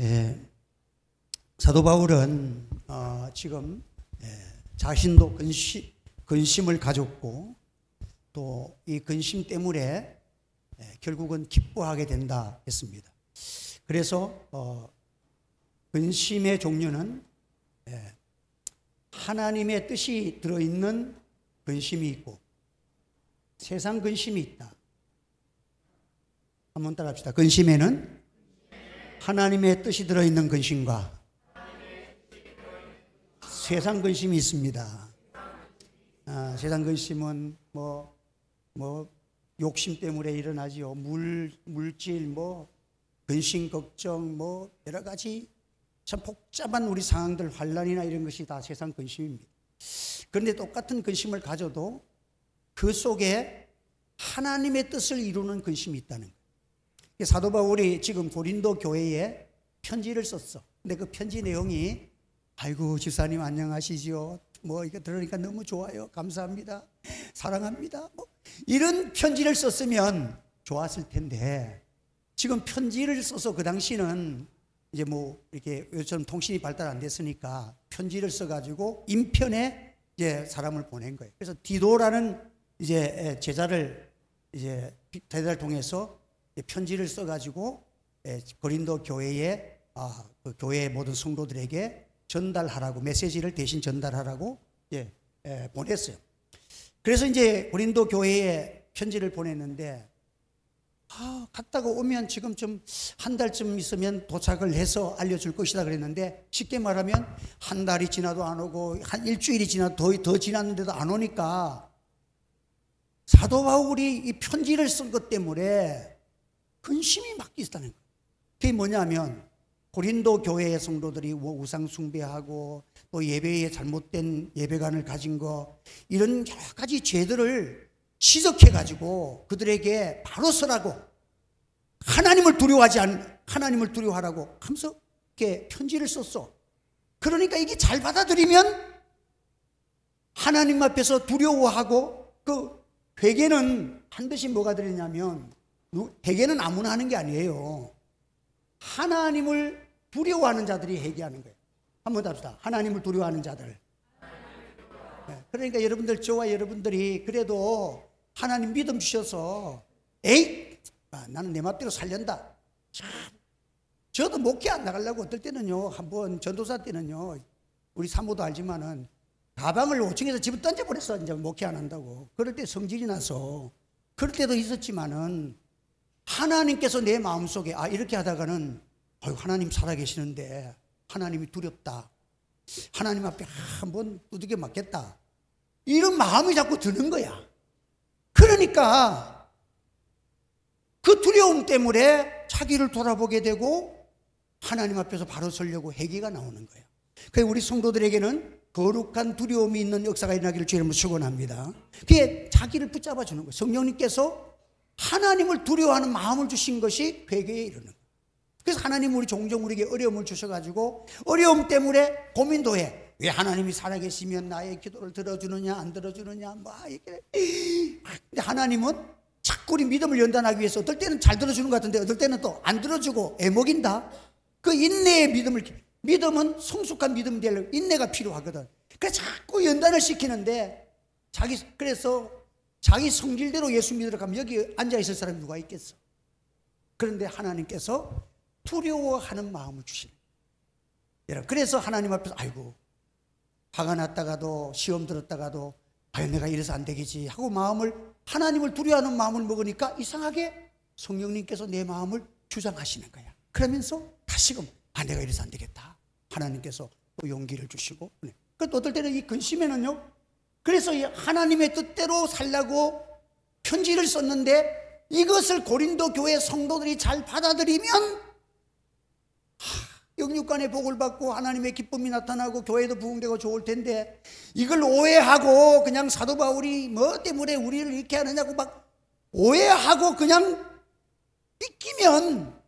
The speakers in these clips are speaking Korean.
예, 사도 바울은 지금 자신도 근심을 가졌고 또 이 근심 때문에 결국은 기뻐하게 된다 했습니다. 그래서 근심의 종류는 하나님의 뜻이 들어있는 근심이 있고 세상 근심이 있다. 한번 따라합시다. 근심에는 하나님의 뜻이 들어있는 근심과 세상 근심이 있습니다. 세상 근심은 욕심 때문에 일어나지요. 물질, 근심, 걱정, 여러 가지 참 복잡한 우리 상황들, 환난이나 이런 것이 다 세상 근심입니다. 그런데 똑같은 근심을 가져도 그 속에 하나님의 뜻을 이루는 근심이 있다는 거예요. 사도 바울이 지금 고린도 교회에 편지를 썼어. 근데 그 편지 내용이 아이고 집사님 안녕하시지요. 이거 들으니까 너무 좋아요. 감사합니다. 사랑합니다. 이런 편지를 썼으면 좋았을 텐데 지금 편지를 써서 그 당시는 이제 이렇게 요즘 통신이 발달 안 됐으니까 편지를 써가지고 인편에 이제 사람을 보낸 거예요. 그래서 디도라는 이제 제자를 통해서 편지를 써가지고 고린도 교회에 그 교회의 모든 성도들에게 전달하라고 메시지를 대신 전달하라고 보냈어요. 그래서 이제 고린도 교회에 편지를 보냈는데 갔다가 오면 지금 좀 한 달쯤 있으면 도착을 해서 알려줄 것이다 그랬는데 쉽게 말하면 한 달이 지나도 안 오고 한 일주일이 지나도 더 지났는데도 안 오니까 사도 바울이 이 편지를 쓴 것 때문에 근심이 막 있다는 거예요. 그게 뭐냐면 고린도 교회의 성도들이 우상 숭배하고 또 예배에 잘못된 예배관을 가진 거 이런 여러 가지 죄들을 지적해가지고 그들에게 바로 서라고 하나님을 두려워하라고 하면서 이렇게 편지를 썼어. 그러니까 이게 잘 받아들이면 하나님 앞에서 두려워하고 그 회개는 반드시 뭐가 들었냐면 회개는 아무나 하는 게 아니에요. 하나님을 두려워하는 자들이 회개하는 거예요. 한번 더 합시다. 하나님을 두려워하는 자들. 그러니까 여러분들, 저와 여러분들이 그래도 하나님 믿음 주셔서 나는 내 맘대로 살련다. 저도 목회 안 나가려고 어떨 때는요, 한번 전도사 때는요, 우리 사모도 알지만은 가방을 5층에서 집을 던져버렸어. 이제 목회 안 한다고. 그럴 때 성질이 나서. 그럴 때도 있었지만은 하나님께서 내 마음속에 이렇게 하다가는 하나님 살아계시는데 하나님이 두렵다. 하나님 앞에 한번 두들겨 맞겠다. 이런 마음이 자꾸 드는 거야. 그러니까 그 두려움 때문에 자기를 돌아보게 되고 하나님 앞에서 바로 서려고 회개가 나오는 거야. 그래서 우리 성도들에게는 거룩한 두려움이 있는 역사가 일어나기를 주의 이름으로 축원합니다. 그게 자기를 붙잡아 주는 거예요. 성령님께서 하나님을 두려워하는 마음을 주신 것이 회개에 이르는 거예요. 그래서 하나님은 우리 종종 우리에게 어려움을 주셔가지고 어려움 때문에 고민도 해. 왜 하나님이 살아계시면 나의 기도를 들어주느냐 안 들어주느냐 이렇게. 근데 하나님은 자꾸 우리 믿음을 연단하기 위해서 어떨 때는 잘 들어주는 것 같은데 어떨 때는 또 안 들어주고 애먹인다. 그 인내의 믿음은 성숙한 믿음이 되려면 인내가 필요하거든. 그래서 자꾸 연단을 시키는데 그래서 자기 성질대로 예수 믿으러 가면 여기 앉아있을 사람이 누가 있겠어. 그런데 하나님께서 두려워하는 마음을 주시는 거예요. 그래서 하나님 앞에서 화가 났다가도 시험 들었다가도 내가 이래서 안 되겠지 하고 하나님을 두려워하는 마음을 먹으니까 이상하게 성령님께서 내 마음을 주장하시는 거야. 그러면서 다시금 내가 이래서 안 되겠다. 하나님께서 또 용기를 주시고. 또 어떨 때는 이 근심에는요, 그래서 하나님의 뜻대로 살라고 편지를 썼는데 이것을 고린도 교회 성도들이 잘 받아들이면 영육간의 복을 받고 하나님의 기쁨이 나타나고 교회도 부흥되고 좋을 텐데 이걸 오해하고 그냥 사도 바울이 뭐 때문에 우리를 이렇게 하느냐고 막 오해하고 그냥 삐끼면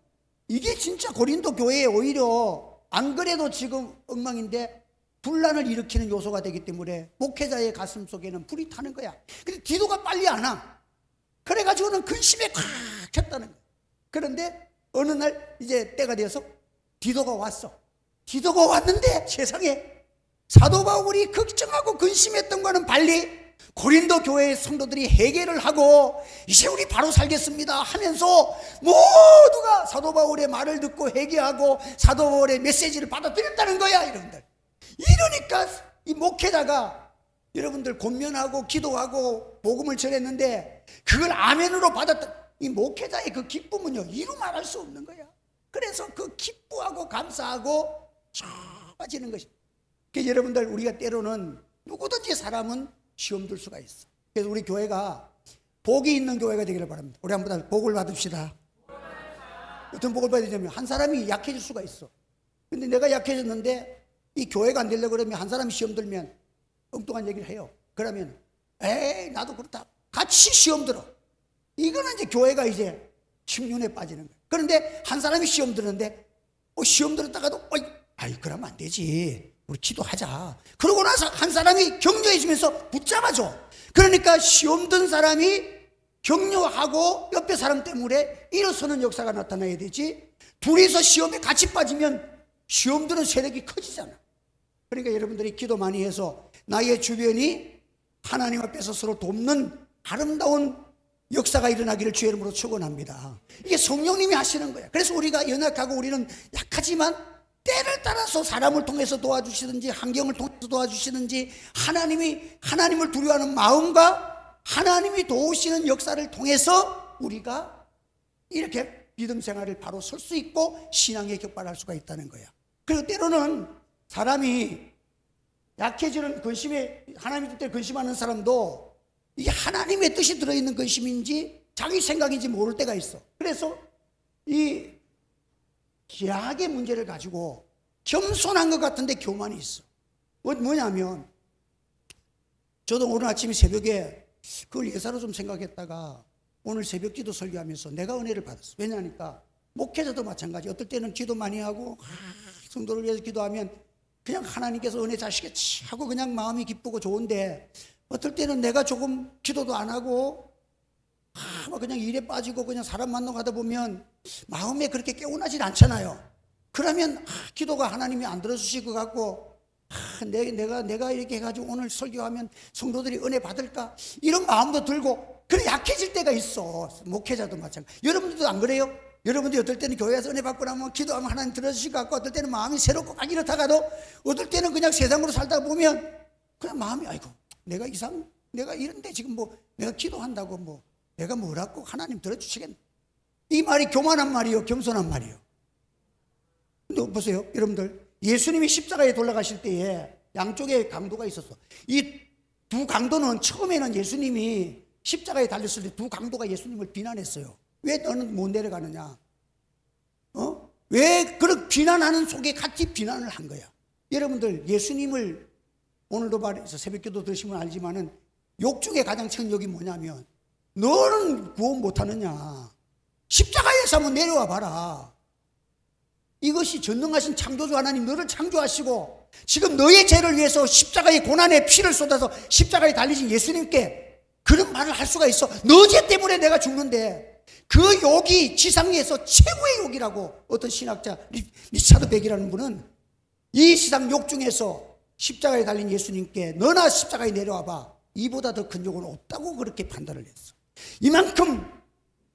이게 진짜 고린도 교회에 오히려 안 그래도 지금 엉망인데 분란을 일으키는 요소가 되기 때문에 목회자의 가슴 속에는 불이 타는 거야. 근데 기도가 빨리 안 와. 그래가지고는 근심에 꽉 찼다는 거야. 그런데 어느 날 이제 때가 되어서 디도가 왔어. 디도가 왔는데 세상에 사도 바울이 걱정하고 근심했던 거는 발리 고린도 교회의 성도들이 회개를 하고 이제 우리 바로 살겠습니다 하면서 모두가 사도 바울의 말을 듣고 회개하고 사도 바울의 메시지를 받아들였다는 거야. 여러분들, 이러니까 이 목회자가 여러분들 권면하고 기도하고 복음을 전했는데 그걸 아멘으로 받았던 이 목회자의 그 기쁨은요, 이루 말할 수 없는 거야. 그래서 그 기뻐하고 감사하고 좋아지는 것이. 그래서 여러분들, 우리가 때로는 누구든지 사람은 시험 들 수가 있어. 그래서 우리 교회가 복이 있는 교회가 되기를 바랍니다. 우리 한번 복을 받읍시다. 어떤 복을 받아야 되냐면 한 사람이 약해질 수가 있어. 근데 내가 약해졌는데 이 교회가 안 되려고 그러면 한 사람이 시험 들면 엉뚱한 얘기를 해요. 그러면 에이 나도 그렇다, 같이 시험 들어. 이거는 이제 교회가 이제 침륜에 빠지는 거예요. 그런데 한 사람이 시험 들었는데 시험 들었다가도 아이 그러면 안 되지, 우리 기도하자. 그러고 나서 한 사람이 격려해 주면서 붙잡아줘. 그러니까 시험 든 사람이 격려하고 옆에 사람 때문에 일어서는 역사가 나타나야 되지, 둘이서 시험에 같이 빠지면 시험 드는 세력이 커지잖아. 그러니까 여러분들이 기도 많이 해서 나의 주변이 하나님 앞에서 서로 돕는 아름다운 역사가 일어나기를 주의 이름으로 축원합니다. 이게 성령님이 하시는 거야. 그래서 우리가 연약하고 우리는 약하지만 때를 따라서 사람을 통해서 도와주시든지 환경을 통해서 도와주시든지 하나님을 두려워하는 마음과 하나님이 도우시는 역사를 통해서 우리가 이렇게 믿음 생활을 바로 설 수 있고 신앙에 격발할 수가 있다는 거야. 그리고 때로는 사람이 약해지는 근심에, 하나님 뜻에 근심하는 사람도 이게 하나님의 뜻이 들어있는 근심인지 자기 생각인지 모를 때가 있어. 그래서 이 죄악의 문제를 가지고 겸손한 것 같은데 교만이 있어. 뭐냐면 저도 오늘 아침 새벽에 그걸 예사로 좀 생각했다가 오늘 새벽 기도 설교하면서 내가 은혜를 받았어. 왜냐하니까 목회자도 마찬가지. 어떨 때는 기도 많이 하고 성도를 위해서 기도하면 그냥 하나님께서 은혜 자시겠지 하고 그냥 마음이 기쁘고 좋은데, 어떨 때는 내가 조금 기도도 안 하고 그냥 일에 빠지고 그냥 사람 만나고 가다 보면 마음에 그렇게 개운하진 않잖아요. 그러면 기도가 하나님이 안 들어주실 것 같고 내가 이렇게 해가지고 오늘 설교하면 성도들이 은혜 받을까 이런 마음도 들고, 그래 약해질 때가 있어. 목회자도 마찬가지. 여러분들도 안 그래요? 여러분들이 어떨 때는 교회에서 은혜 받고 나면 기도하면 하나님 들어주실 것 같고, 어떨 때는 마음이 새롭고 막 이렇다가도 어떨 때는 그냥 세상으로 살다 보면 그냥 마음이 아이고 내가 이런데 지금 내가 기도한다고 내가 뭐라고 하나님 들어주시겠네. 이 말이 교만한 말이요, 겸손한 말이요. 근데 보세요, 여러분들, 예수님이 십자가에 돌아가실 때에 양쪽에 강도가 있었어. 이 두 강도는 처음에는 예수님이 십자가에 달렸을 때 두 강도가 예수님을 비난했어요. 왜 너는 못 내려가느냐? 왜 그런 비난하는 속에 같이 비난을 한 거야. 여러분들, 예수님을 오늘도 말해서 새벽기도 들으시면 알지만은 욕 중에 가장 큰 욕이 뭐냐면 너는 구원 못하느냐, 십자가에서 한번 내려와 봐라. 이것이 전능하신 창조주 하나님 너를 창조하시고 지금 너의 죄를 위해서 십자가의 고난의 피를 쏟아서 십자가에 달리신 예수님께 그런 말을 할 수가 있어? 너 죄 때문에 내가 죽는데. 그 욕이 지상에서 최고의 욕이라고 어떤 신학자 리차드 백이라는 분은 이 세상 욕 중에서 십자가에 달린 예수님께 너나 십자가에 내려와봐, 이보다 더 큰 욕은 없다고 그렇게 판단을 했어. 이만큼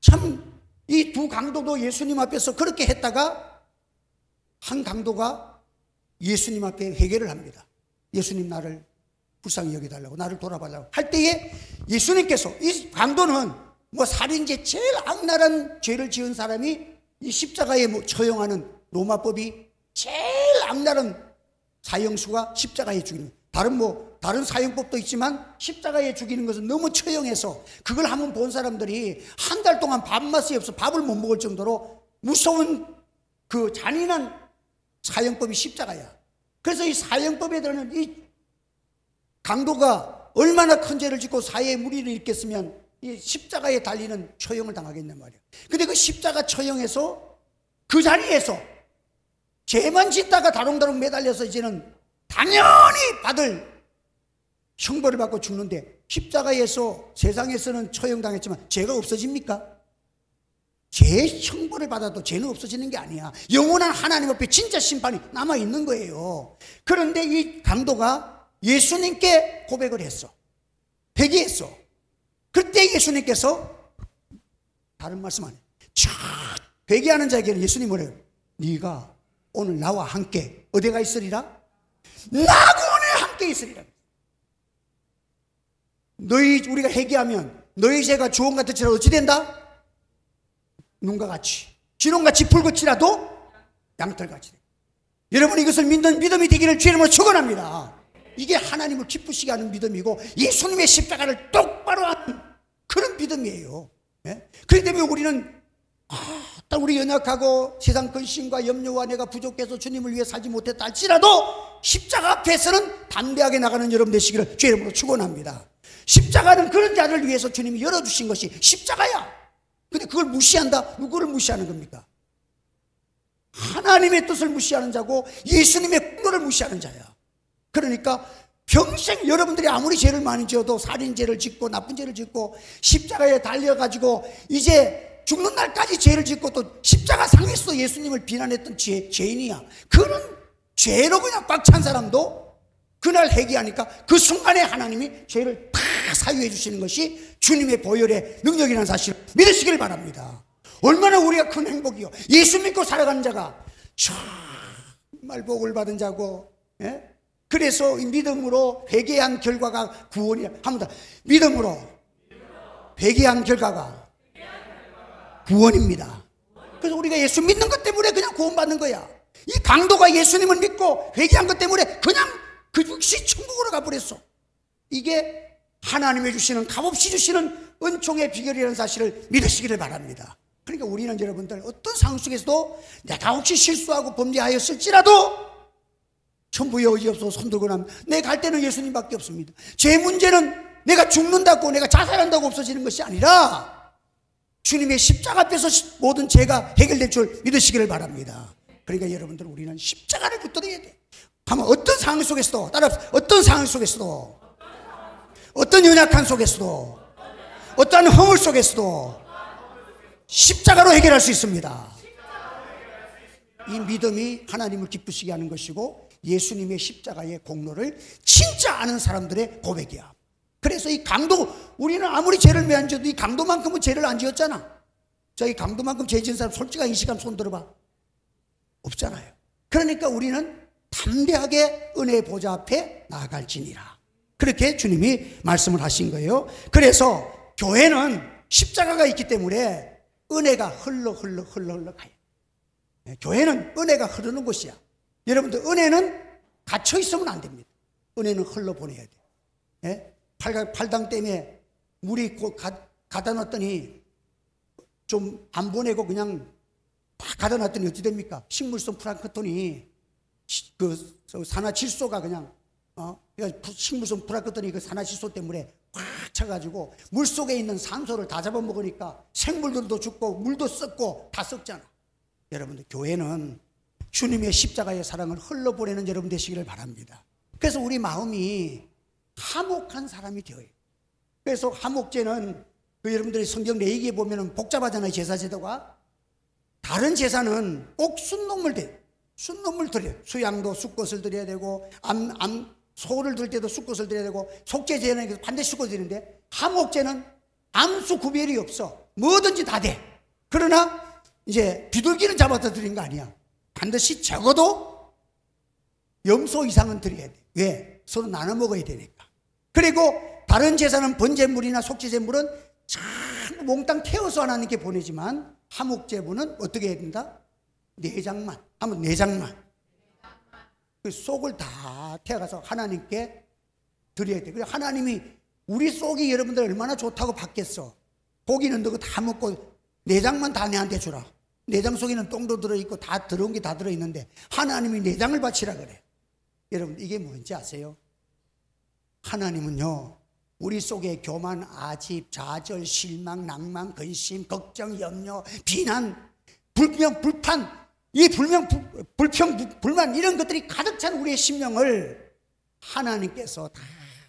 참 이 두 강도도 예수님 앞에서 그렇게 했다가 한 강도가 예수님 앞에 회개를 합니다. 예수님 나를 불쌍히 여겨달라고, 나를 돌아봐달라고 할 때에 예수님께서, 이 강도는 살인죄 제일 악랄한 죄를 지은 사람이 이 십자가에 처형하는 로마법이 제일 악랄한 사형수가 십자가에 죽이는, 다른 사형법도 있지만 십자가에 죽이는 것은 너무 처형해서 그걸 한번 본 사람들이 한 달 동안 밥맛이 없어 밥을 못 먹을 정도로 무서운 그 잔인한 사형법이 십자가야. 그래서 이 사형법에 들어는 이 강도가 얼마나 큰 죄를 짓고 사회에 무리를 일으켰으면 이 십자가에 달리는 처형을 당하겠냔 말이야. 근데 그 십자가 처형에서 그 자리에서 죄만 짓다가 다롱다롱 매달려서 이제는 당연히 받을 형벌을 받고 죽는데, 십자가에서 세상에서는 처형당했지만 죄가 없어집니까? 죄 형벌을 받아도 죄는 없어지는 게 아니야. 영원한 하나님 앞에 진짜 심판이 남아있는 거예요. 그런데 이 강도가 예수님께 고백을 했어. 회개했어. 그때 예수님께서 다른 말씀 안 해. 회개하는 자에게는 예수님 뭐래요? 네가 오늘 나와 함께 어디가 있으리라? 낙원에 함께 있으리라. 우리가 회개하면 너희 죄가 주홍 같을지라도 어찌 된다? 눈과 같이, 진홍같이 붉을지라도 양털같이 된다. 여러분, 이것을 믿는 믿음이 되기를 주의 이름으로 축원합니다. 이게 하나님을 기쁘시게 하는 믿음이고 예수님의 십자가를 똑바로 하는 그런 믿음이에요. 예? 그렇기 때문에 우리는 우리 연약하고 세상 근심과 염려와 내가 부족해서 주님을 위해 살지 못했다 할지라도 십자가 앞에서는 담대하게 나가는 여러분 되시기를 주의 이름으로 축원합니다. 십자가는 그런 자를 위해서 주님이 열어주신 것이 십자가야. 근데 그걸 무시한다? 누구를 무시하는 겁니까? 하나님의 뜻을 무시하는 자고 예수님의 꿈을 무시하는 자야. 그러니까 평생 여러분들이 아무리 죄를 많이 지어도 살인죄를 짓고 나쁜 죄를 짓고 십자가에 달려가지고 이제 죽는 날까지 죄를 짓고 또 십자가 상에서 예수님을 비난했던 죄인이야. 그런 죄로 그냥 꽉 찬 사람도 그날 회개하니까 그 순간에 하나님이 죄를 다 사유해 주시는 것이 주님의 보혈의 능력이라는 사실을 믿으시길 바랍니다. 얼마나 우리가 큰 행복이요. 예수 믿고 살아가는 자가 정말 복을 받은 자고, 예? 그래서 이 믿음으로 회개한 결과가 구원이야. 한번 더. 믿음으로 회개한 결과가 구원입니다. 그래서 우리가 예수 믿는 것 때문에 그냥 구원받는 거야. 이 강도가 예수님을 믿고 회개한 것 때문에 그냥 그 즉시 천국으로 가버렸어. 이게 하나님이 주시는, 값없이 주시는 은총의 비결이라는 사실을 믿으시기를 바랍니다. 그러니까 우리는 여러분들 어떤 상황 속에서도 내가 혹시 실수하고 범죄하였을지라도 천부의 의지 없어서 손들고 나면 내 갈 때는 예수님밖에 없습니다. 제 문제는 내가 죽는다고 내가 자살한다고 없어지는 것이 아니라 주님의 십자가 앞에서 모든 죄가 해결될 줄 믿으시기를 바랍니다. 그러니까 여러분들 우리는 십자가를 붙들어야 돼. 가만 어떤 상황 속에서도 어떤 상황 속에서도 어떤 연약한 속에서도 어떠한 허물 속에서도 십자가로 해결할 수 있습니다. 이 믿음이 하나님을 기쁘시게 하는 것이고 예수님의 십자가의 공로를 진짜 아는 사람들의 고백이야. 그래서 이 강도, 우리는 아무리 죄를 왜 안 지어도 이 강도만큼은 죄를 안 지었잖아. 저희 강도만큼 죄 지은 사람 솔직하게 이 시간 손 들어봐. 없잖아요. 그러니까 우리는 담대하게 은혜의 보좌 앞에 나아갈지니라. 그렇게 주님이 말씀을 하신 거예요. 그래서 교회는 십자가가 있기 때문에 은혜가 흘러 가요. 교회는 은혜가 흐르는 곳이야. 여러분들 은혜는 갇혀 있으면 안 됩니다. 은혜는 흘러 보내야 돼. 예? 팔당 댐에 물이 가다 놨더니 좀 안 보내고 그냥 다 가다 놨더니 어찌 됩니까? 식물성 플랑크톤이 그 산화질소가 그냥 그러니까 식물성 플랑크톤이 그 산화질소 때문에 확 차가지고 물 속에 있는 산소를 다 잡아먹으니까 생물들도 죽고 물도 썩고 다 썩잖아. 여러분들 교회는 주님의 십자가의 사랑을 흘러보내는 여러분 되시기를 바랍니다. 그래서 우리 마음이 화목한 사람이 되어요. 그래서 화목제는 여러분들이 성경 레위기에 보면 복잡하잖아요. 제사제도가. 다른 제사는 꼭 순놈을 드려요. 수양도 숫것을 드려야 되고 소를 들 때도 숫것을 드려야 되고 속죄제는 반드시 숫것을 드리는데 화목제는 암수 구별이 없어. 뭐든지 다 돼. 그러나 이제 비둘기는 잡아서 드리는 거 아니야. 반드시 적어도 염소 이상은 드려야 돼. 왜? 서로 나눠 먹어야 되니까. 그리고 다른 제사는 번제물이나 속죄제물은 참 몽땅 태워서 하나님께 보내지만 화목제물은 어떻게 해야 된다? 내장만. 한번 내장만. 그 속을 다 태워가서 하나님께 드려야 돼. 그래서 하나님이 우리 속이 여러분들 얼마나 좋다고 받겠어. 고기는 너가 다 먹고 내장만 다 내한테 주라. 내장 속에는 똥도 들어있고 다 더러운 게 다 들어있는데 하나님이 내장을 바치라 그래. 여러분 이게 뭔지 아세요? 하나님은요 우리 속에 교만, 아집, 좌절, 실망, 낭만, 근심, 걱정, 염려, 비난, 불평, 불판, 이 불만 이런 것들이 가득 찬 우리의 심령을 하나님께서 다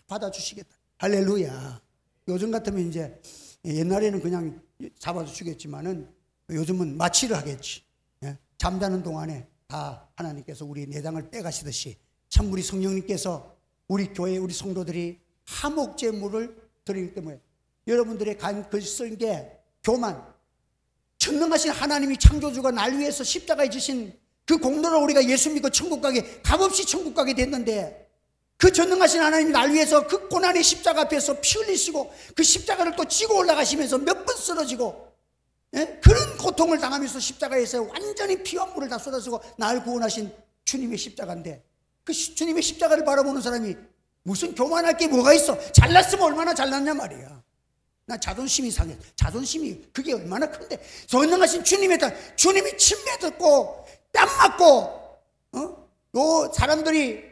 받아주시겠다. 할렐루야. 요즘 같으면 이제 옛날에는 그냥 잡아서 주겠지만은 요즘은 마취를 하겠지. 예? 잠자는 동안에 다 하나님께서 우리 내장을 빼가시듯이 참 우리 성령님께서 우리 교회 우리 성도들이 화목제물을 드리기 때문에 여러분들의 쓴 게 교만, 전능하신 하나님이 창조주가 날 위해서 십자가에 지신 그 공로로 우리가 예수 믿고 천국 가게 값없이 천국 가게 됐는데, 그 전능하신 하나님이 날 위해서 그 고난의 십자가 앞에서 피 흘리시고 그 십자가를 또 지고 올라가시면서 몇 번 쓰러지고, 예? 그런 고통을 당하면서 십자가에서 완전히 피와 물을 다 쏟아쓰고 날 구원하신 주님의 십자가인데, 그 주님의 십자가를 바라보는 사람이 무슨 교만할 게 뭐가 있어? 잘났으면 얼마나 잘났냐 말이야. 나 자존심이 상해. 자존심이 그게 얼마나 큰데, 전능하신 주님의 딸, 주님이 침뱉 듣고 뺨 맞고 요 사람들이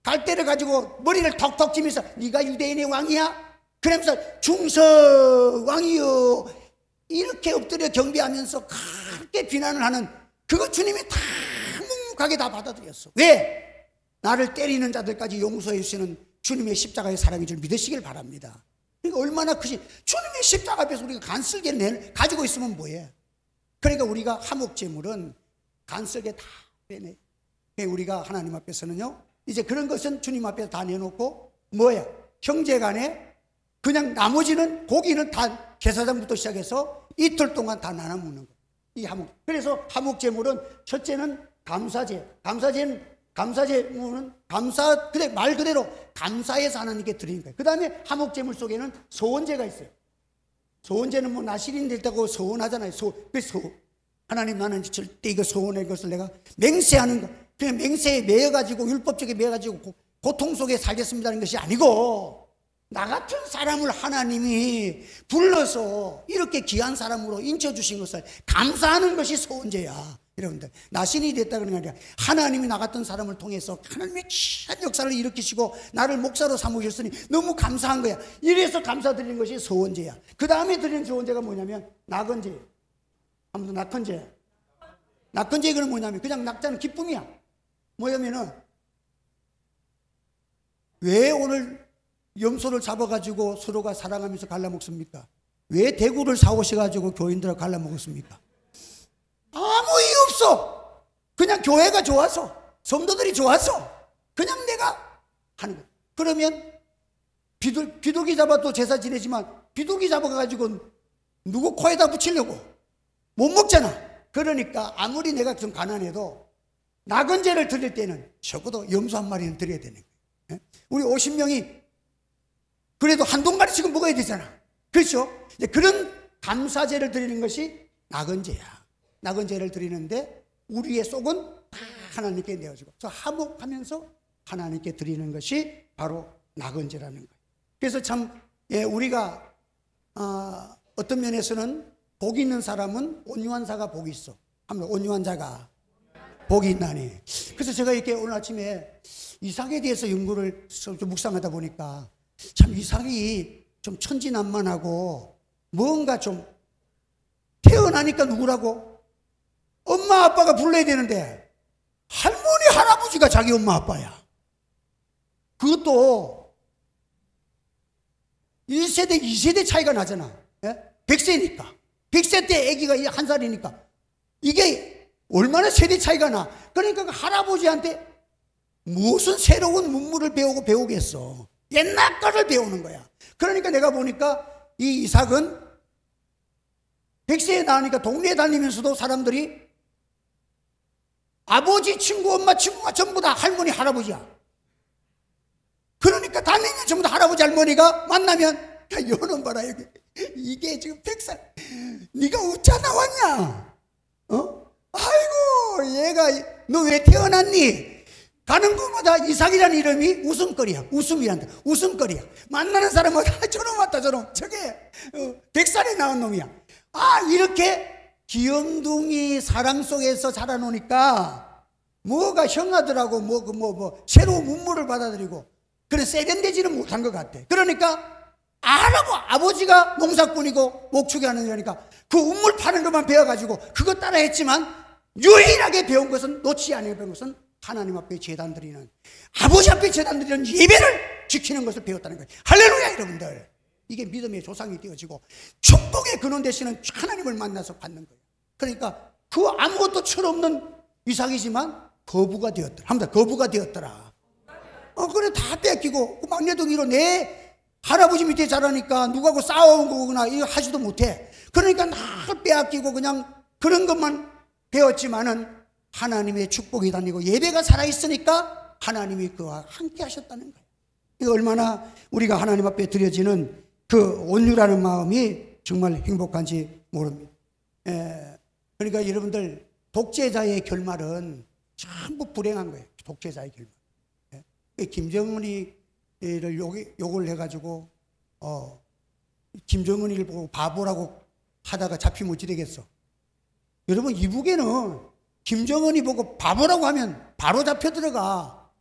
갈대를 가지고 머리를 턱턱 치면서 네가 유대인의 왕이야? 그러면서 중석 왕이여 이렇게 엎드려 경배하면서 그렇게 비난을 하는 그거 주님이 다 묵묵하게 다 받아들였어. 왜? 나를 때리는 자들까지 용서해 주시는 주님의 십자가의 사랑인 줄 믿으시길 바랍니다. 그러니까 얼마나 크신 주님의 십자가 앞에서 우리가 간슬게 가지고 있으면 뭐해? 그러니까 우리가 화목제물은 간슬게 다 빼내. 우리가 하나님 앞에서는요, 이제 그런 것은 주님 앞에 다 내놓고 뭐야? 형제간에 그냥 나머지는 고기는 다 제사장부터 시작해서 이틀 동안 다 나눠 먹는 거예요. 이 화목. 그래서 화목제물은 첫째는 감사제. 감사제물은 그래 말 그대로 감사해서 하나님께 드리는 거예요. 그 다음에 화목제물 속에는 소원제가 있어요. 소원제는 뭐 나실인 됐다고 소원하잖아요. 하나님 나는 절대 이거 소원의 것을 내가 맹세하는 거. 그냥 맹세에 매여가지고 율법적에 매여가지고 고통 속에 살겠습니다는 것이 아니고, 나 같은 사람을 하나님이 불러서 이렇게 귀한 사람으로 인쳐주신 것을 감사하는 것이 소원제야. 여러분들, 나신이 됐다 그런 게 아니라 하나님이 나 같은 사람을 통해서 하나님의 귀한 역사를 일으키시고 나를 목사로 삼으셨으니 너무 감사한 거야. 이래서 감사드리는 것이 소원제야. 그 다음에 드리는 소원제가 뭐냐면 낙헌제. 아무튼 낙헌제. 낙헌제는 뭐냐면 그냥 낙자는 기쁨이야. 뭐냐면은 왜 오늘 염소를 잡아가지고 서로가 사랑하면서 갈라먹습니까? 왜 대구를 사오셔가지고 교인들하고 갈라먹었습니까? 아무 이유 없어. 그냥 교회가 좋아서, 성도들이 좋아서 그냥 내가 하는 거야. 그러면 비둘기 잡아도 제사 지내지만 비둘기 잡아가지고 누구 코에다 붙이려고 못 먹잖아. 그러니까 아무리 내가 좀 가난해도 낙헌제를 드릴 때는 적어도 염소 한 마리는 드려야 되는 거예요. 우리 50명이 그래도 한 동가리씩은 먹어야 되잖아. 그렇죠? 이제 그런 감사제를 드리는 것이 낙헌제야. 낙헌제를 드리는데 우리의 속은 다 하나님께 내어주고, 그래서 화목하면서 하나님께 드리는 것이 바로 낙헌제라는 거예요. 그래서 참 우리가 어떤 면에서는 복 있는 사람은 온유한 자가 복이 있어. 하면 온유한 자가 복이 있나니. 그래서 제가 이렇게 오늘 아침에 이삭에 대해서 연구를 좀 묵상하다 보니까 참 이삭이 좀 천진난만하고 뭔가 좀 태어나니까 누구라고? 엄마 아빠가 불러야 되는데 할머니 할아버지가 자기 엄마 아빠야. 그것도 1세대 2세대 차이가 나잖아. 100세니까 100세 때 아기가 1살이니까 이게 얼마나 세대 차이가 나. 그러니까 그 할아버지한테 무슨 새로운 문물을 배우겠어. 옛날 거를 배우는 거야. 그러니까 내가 보니까 이 이삭은 100세에 나으니까 동네에 다니면서도 사람들이 아버지 친구 엄마 친구가 전부 다 할머니 할아버지야. 그러니까 다니면 전부 다 할아버지 할머니가 만나면 야 여는 봐라 여기 이게 지금 100살 네가 어쩌 나왔냐? 아이고 얘가 너 왜 태어났니? 가는 곳마다 이삭이라는 이름이 웃음거리야. 웃음이란다. 웃음거리야. 만나는 사람마다 저놈 왔다 저놈 저게 100살에 나온 놈이야. 이렇게 귀염둥이 사랑 속에서 자라노니까 뭐가 형아들하고 새로운 문물을 받아들이고 그런 세련되지는 못한 것 같아. 그러니까 아버지가 농사꾼이고 목축이 하는 거니까 그 우물 파는 것만 배워가지고 그거 따라 했지만 유일하게 배운 것은 놓지 않은 배운 것은 하나님 앞에 제단 드리는, 아버지 앞에 제단 드리는 예배를 지키는 것을 배웠다는 거예요. 할렐루야 여러분들. 이게 믿음의 조상이 되어지고 축복의 근원 되시는 하나님을 만나서 받는 거예요. 그러니까 그 아무것도 철없는 이삭이지만 거부가 되었더라. 합니다. 거부가 되었더라. 그래 다 뺏기고 그 막내동이로 내 할아버지 밑에 자라니까 누구하고 싸워온 거구나 이거 하지도 못해. 그러니까 날 빼앗기고 그냥 그런 것만 배웠지만은 하나님의 축복이 다니고 예배가 살아있으니까 하나님이 그와 함께 하셨다는 거예요. 이거 얼마나 우리가 하나님 앞에 드려지는 그 온유라는 마음이 정말 행복한지 모릅니다. 그러니까 여러분들 독재자의 결말은 전부 불행한 거예요. 독재자의 결말. 김정은이를 욕을 해가지고 김정은이를 보고 바보라고 하다가 잡히면 어찌 되겠어? 여러분 이북에는 김정은이 보고 바보라고 하면 바로 잡혀 들어가.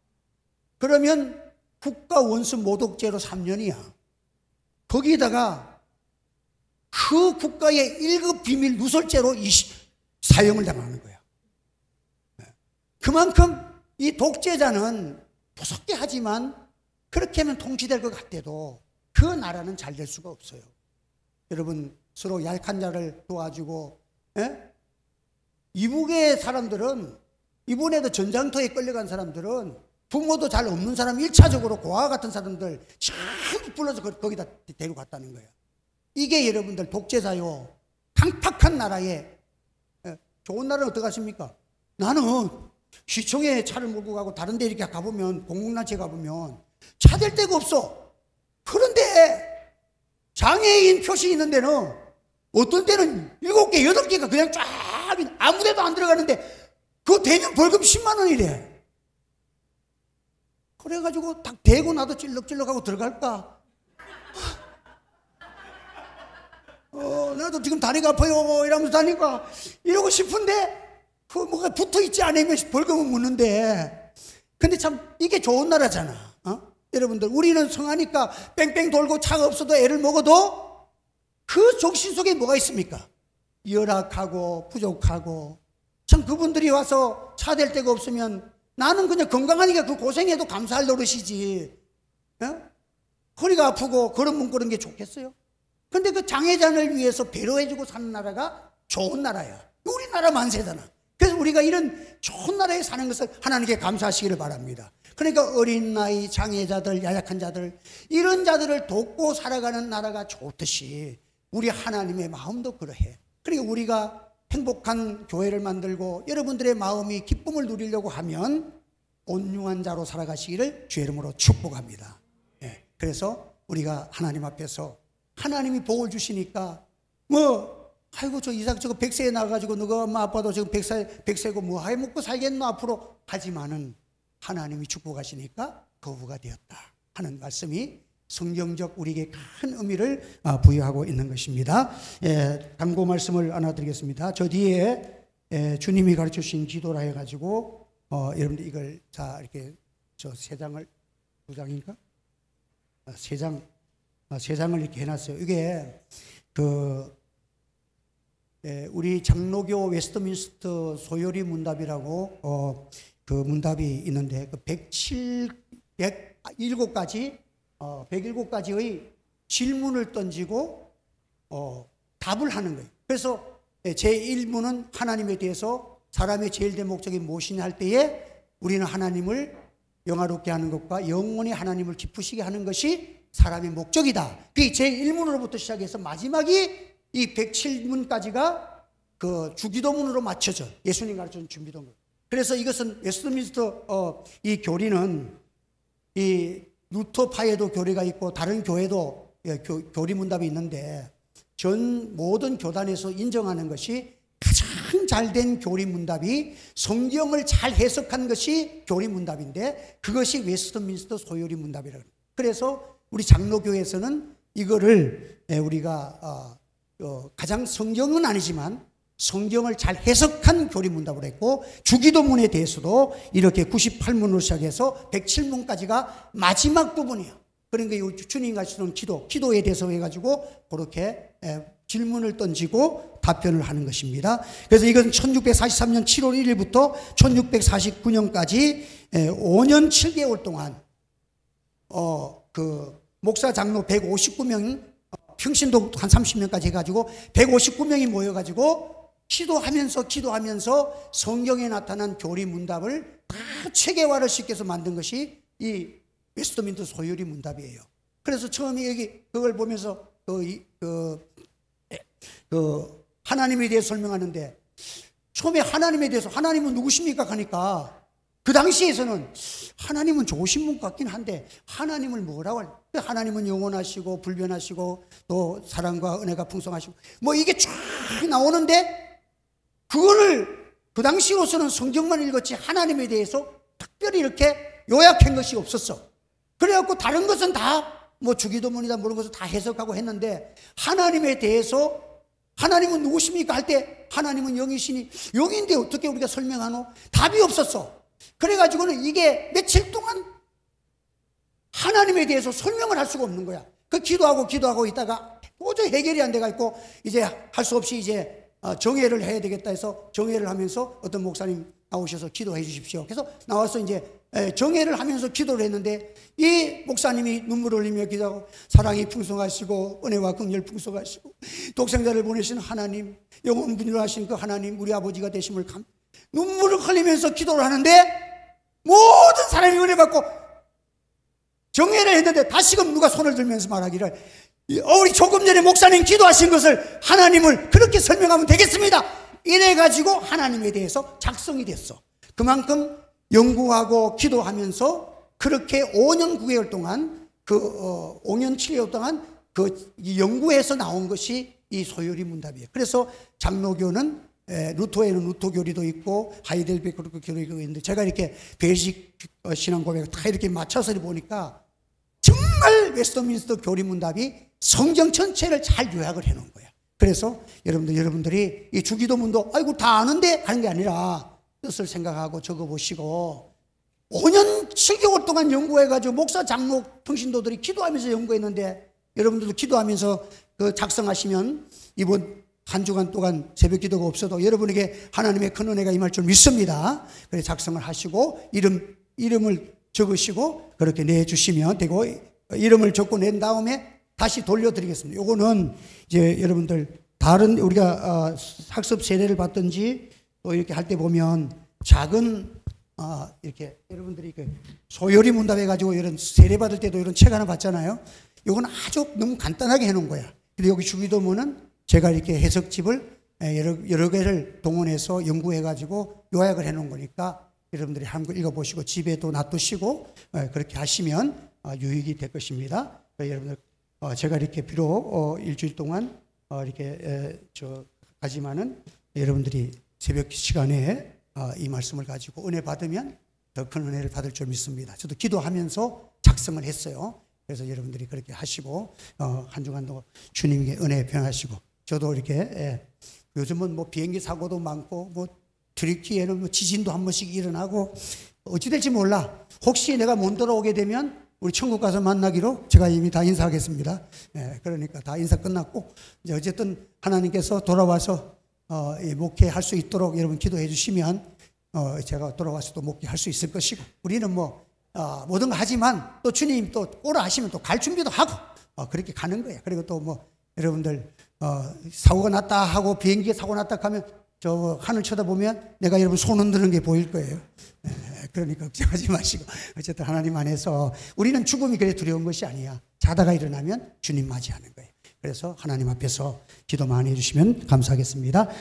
그러면 국가 원수 모독죄로 3년이야. 거기에다가 그 국가의 1급 비밀 누설죄로 사형을 당하는 거야. 그만큼 이 독재자는 무섭게 하지만 그렇게 하면 통치될 것 같아도 그 나라는 잘 될 수가 없어요. 여러분 서로 약한 자를 도와주고 이북의 사람들은 이번에도 전장터에 끌려간 사람들은 부모도 잘 없는 사람 1차적으로 고아 같은 사람들 전부 불러서 거기다 데리고 갔다는 거예요. 이게 여러분들 독재자요 강팍한 나라에 좋은 나라는 어떡하십니까? 나는 시청에 차를 몰고 가고 다른 데 이렇게 가보면 공공단체 가보면 차 댈 데가 없어. 그런데 장애인 표시 있는 데는 어떤 때는 7개, 8개가 그냥 쫙 아무 데도 안 들어가는데 그거 대면 벌금 10만 원이래. 그래가지고 딱 대고 나도 찔럭찔럭하고 들어갈까? 나도 지금 다리가 아파요 이러면서 다니까 이러고 싶은데 그 뭐가 붙어있지 않으면 벌금은 묻는데 근데 참 이게 좋은 나라잖아. 여러분들 우리는 성하니까 뺑뺑 돌고 차가 없어도 애를 먹어도 그 정신 속에 뭐가 있습니까? 열악하고 부족하고 참 그분들이 와서 차 댈 데가 없으면 나는 그냥 건강하니까 그 고생해도 감사할 노릇이지. 허리가 아프고 걸음 뭉그런 게 좋겠어요? 근데 그 장애자를 위해서 배려해주고 사는 나라가 좋은 나라야. 우리나라 만세잖아. 그래서 우리가 이런 좋은 나라에 사는 것을 하나님께 감사하시기를 바랍니다. 그러니까 어린 나이, 장애자들, 야약한 자들 이런 자들을 돕고 살아가는 나라가 좋듯이 우리 하나님의 마음도 그러해. 그러니까 우리가 행복한 교회를 만들고 여러분들의 마음이 기쁨을 누리려고 하면 온유한 자로 살아가시기를 주의 이름으로 축복합니다. 그래서 우리가 하나님 앞에서 하나님이 복을 주시니까 아이고 저 이삭 저거 100세에 나가가지고 너가 엄마 아빠도 지금 100세고 뭐 해먹고 살겠노 앞으로 하지만은 하나님이 축복하시니까 거부가 되었다 하는 말씀이 성경적 우리에게 큰 의미를 부여하고 있는 것입니다. 강고 말씀을 하나 드리겠습니다. 저 뒤에 주님이 가르쳐 주신 기도라 해가지고 여러분들 이걸 자 이렇게 저 세 장을 2장인가? 세 장을 이렇게 해놨어요. 이게 우리 장로교 웨스트민스터 소요리 문답이라고 그 문답이 있는데 그 107가지의 질문을 던지고 답을 하는 거예요. 그래서 제1문은 하나님에 대해서 사람의 제일 된 목적이 무엇이냐 할 때에 우리는 하나님을 영화롭게 하는 것과 영원히 하나님을 기쁘시게 하는 것이 사람의 목적이다. 그게 제1문으로부터 시작해서 마지막이 이 107문까지가 그 주기도문으로 맞춰져. 예수님 가르쳐준 주기도문. 그래서 이것은 웨스트민스터 이 교리는 이 루터파에도 교리가 있고 다른 교회도 교리 문답이 있는데 모든 교단에서 인정하는 것이 가장 잘된 교리 문답이 성경을 잘 해석한 것이 교리 문답인데 그것이 웨스트민스터 소요리 문답이라고 합니다. 그래서 우리 장로교에서는 이거를 우리가 가장 성경은 아니지만 성경을 잘 해석한 교리 문답을 했고 주기도문에 대해서도 이렇게 98문으로 시작해서 107문까지가 마지막 부분이에요. 그러니까 주님 가르치는 기도에 대해서 해가지고 그렇게 질문을 던지고 답변을 하는 것입니다. 그래서 이건 1643년 7월 1일부터 1649년까지 5년 7개월 동안 그 목사 장로 159명 평신도 한 30명까지 해가지고 159명이 모여가지고 기도하면서 성경에 나타난 교리 문답을 다 체계화를 시켜서 만든 것이 이 웨스트민스터 소요리 문답이에요. 그래서 처음에 여기 그걸 보면서 하나님에 대해 설명하는데, 처음에 하나님에 대해서 하나님은 누구십니까 하니까 그 당시에서는 하나님은 좋으신 분 같긴 한데 하나님을 뭐라고 할까? 하나님은 영원하시고 불변하시고 또 사랑과 은혜가 풍성하시고 뭐 이게 쫙 나오는데, 그거를 그 당시로서는 성경만 읽었지 하나님에 대해서 특별히 이렇게 요약한 것이 없었어. 그래갖고 다른 것은 다 뭐 주기도문이다 모르는 것을 다 해석하고 했는데, 하나님에 대해서 하나님은 누구십니까 할 때 하나님은 영이시니, 영인데 어떻게 우리가 설명하노? 답이 없었어. 그래가지고는 이게 며칠 동안 하나님에 대해서 설명을 할 수가 없는 거야. 그 기도하고 있다가 도저히 해결이 안 돼가지고 이제 할 수 없이 이제 정회를 해야 되겠다 해서 정회를 하면서 어떤 목사님 나오셔서 기도해 주십시오. 그래서 나와서 이제 정회를 하면서 기도를 했는데, 이 목사님이 눈물을 흘리며 기도하고, 사랑이 풍성하시고 은혜와 긍휼 풍성하시고 독생자를 보내신 하나님, 영원 분유하신 그 하나님, 우리 아버지가 되심을 눈물을 흘리면서 기도를 하는데, 모든 사람이 은혜 받고 정회를 했는데 다시금 누가 손을 들면서 말하기를, 우리 조금 전에 목사님 기도하신 것을 하나님을 그렇게 설명하면 되겠습니다. 이래가지고 하나님에 대해서 작성이 됐어. 그만큼 연구하고 기도하면서 그렇게 5년 9개월 동안 5년 7개월 동안 연구해서 나온 것이 이 소요리 문답이에요. 그래서 장로교는 루터에는 루터 교리도 있고 하이델베르크 교리도 있는데, 제가 이렇게 베이직 신앙 고백을 다 이렇게 맞춰서 보니까 정말 웨스트민스터 교리 문답이 성경 전체를 잘 요약을 해놓은 거예요. 그래서 여러분들이 이 주기도문도 아이고 다 아는데 하는 게 아니라 뜻을 생각하고 적어보시고, 5년 7개월 동안 연구해가지고 목사, 장로, 평신도들이 기도하면서 연구했는데, 여러분들도 기도하면서 작성하시면 이번 한 주간 동안 새벽 기도가 없어도 여러분에게 하나님의 큰 은혜가 임할 줄 믿습니다. 그래서 작성을 하시고 이름을 적으시고 그렇게 내주시면 되고, 이름을 적고 낸 다음에 다시 돌려드리겠습니다. 요거는 이제 여러분들 다른 우리가 학습 세례를 받든지 또 이렇게 할 때 보면 작은 이렇게 여러분들이 소요리 문답 해가지고 이런 세례 받을 때도 이런 책 하나 받잖아요. 요건 아주 너무 간단하게 해놓은 거야. 근데 여기 주기도문은 제가 이렇게 해석집을 여러 개를 동원해서 연구해가지고 요약을 해놓은 거니까 여러분들이 한번 읽어보시고 집에 또 놔두시고 그렇게 하시면 유익이 될 것입니다. 여러분들 제가 이렇게 비록 일주일 동안 이렇게 하지만은 여러분들이 새벽 시간에 이 말씀을 가지고 은혜 받으면 더 큰 은혜를 받을 줄 믿습니다. 저도 기도하면서 작성을 했어요. 그래서 여러분들이 그렇게 하시고 한 주간도 주님께 은혜 변하시고, 저도 이렇게 요즘은 뭐 비행기 사고도 많고 뭐 트리키에는 뭐 지진도 한 번씩 일어나고 어찌 될지 몰라. 혹시 내가 못 돌아오게 되면 우리 천국 가서 만나기로 제가 이미 다 인사하겠습니다. 그러니까 다 인사 끝났고, 이제 어쨌든 하나님께서 돌아와서 목회할 수 있도록 여러분 기도해 주시면 제가 돌아와서 또 목회할 수 있을 것이고, 우리는 뭐 모든 거 하지만 또 주님 또 오라 하시면 또 갈 준비도 하고 그렇게 가는 거예요. 그리고 또 뭐 여러분들 사고가 났다 하고 비행기에 사고 났다 하면 저 하늘 쳐다보면 내가 여러분 손 흔드는 게 보일 거예요. 그러니까 걱정하지 마시고, 어쨌든 하나님 안에서 우리는 죽음이 그래 두려운 것이 아니야. 자다가 일어나면 주님 맞이하는 거예요. 그래서 하나님 앞에서 기도 많이 해주시면 감사하겠습니다.